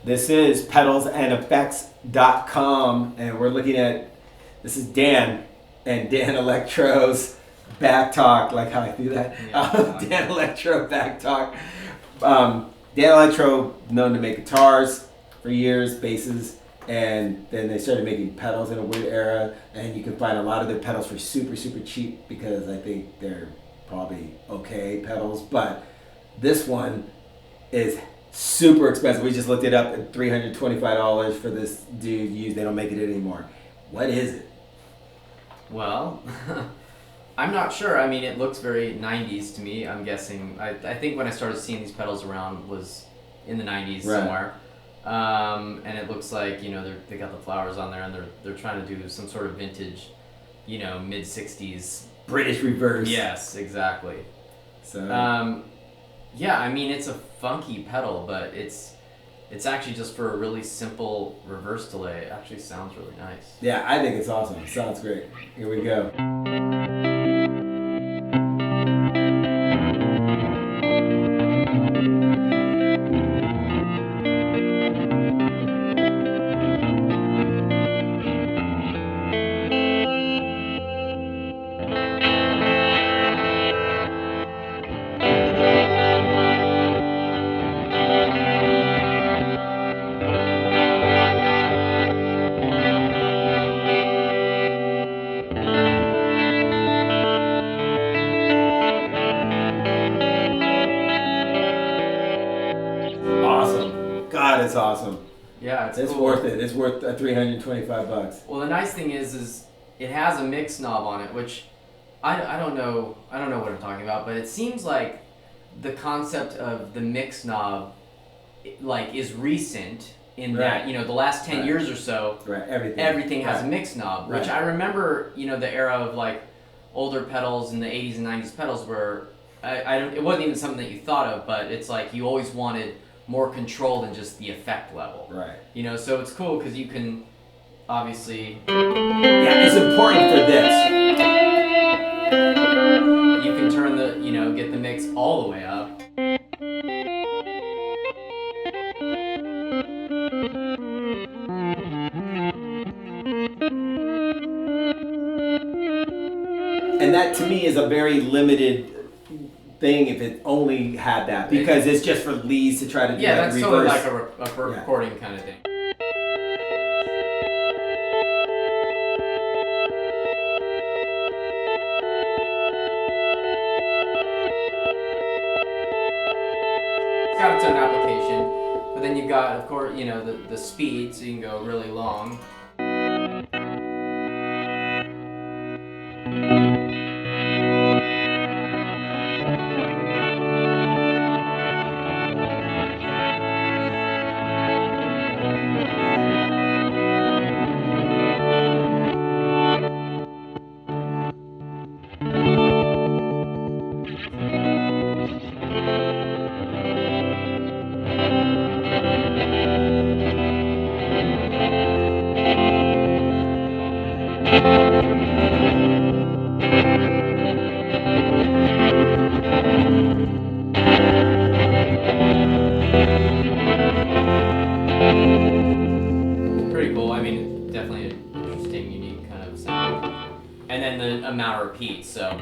This is PedalsAndEffects.com, and we're looking at, this is Dan and Danelectro's back talk, like how I do that. Danelectro back talk. Danelectro, known to make guitars for years, basses, and then they started making pedals in a weird era, and you can find a lot of their pedals for super, super cheap because I think they're probably okay pedals, but this one is super expensive. We just looked it up at $325 for this dude used. They don't make it anymore. What is it? Well, I'm not sure. I mean, it looks very 90s to me, I'm guessing. I think when I started seeing these pedals around was in the 90s somewhere. And it looks like, you know, they got the flowers on there, and they're trying to do some sort of vintage, you know, mid-60s. British reverse. Yes, exactly. So... yeah, I mean, it's a funky pedal, but it's actually just for a really simple reverse delay. It actually sounds really nice. Yeah, I think it's awesome. It sounds great. Here we go. God, it's awesome. Yeah, it's cool. Worth it. It's worth $325. Well, the nice thing is it has a mix knob on it, which I don't know what I'm talking about, but it seems like the concept of the mix knob like is recent in that, you know, the last 10 years or so, everything has a mix knob, which I remember, you know, the era of like older pedals in the 80s and 90s pedals where it wasn't even something that you thought of, but it's like you always wanted more control than just the effect level. Right. You know, so it's cool because you can obviously... Yeah, it's important for this. You can turn the, you know, get the mix all the way up. And that to me is a very limited thing if it only had that, because it's just for leads to try to do that's reverse. sort of like a recording kind of thing. It's got its own application, but then you've got, of course, you know, the speed, so you can go really long. Pretty cool. I mean, definitely an interesting, unique kind of sound. And then the amount repeats, so.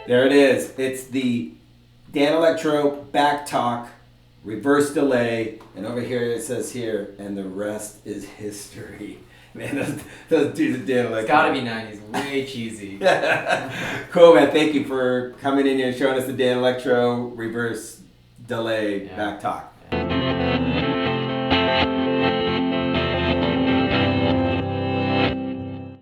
There it is. It's the Danelectro back talk, reverse delay, and over here it says here, and the rest is history. Man, those dudes at Danelectro. It's gotta be 90s, way cheesy. Cool, man. Thank you for coming in here and showing us the Danelectro reverse delay back talk. Yeah.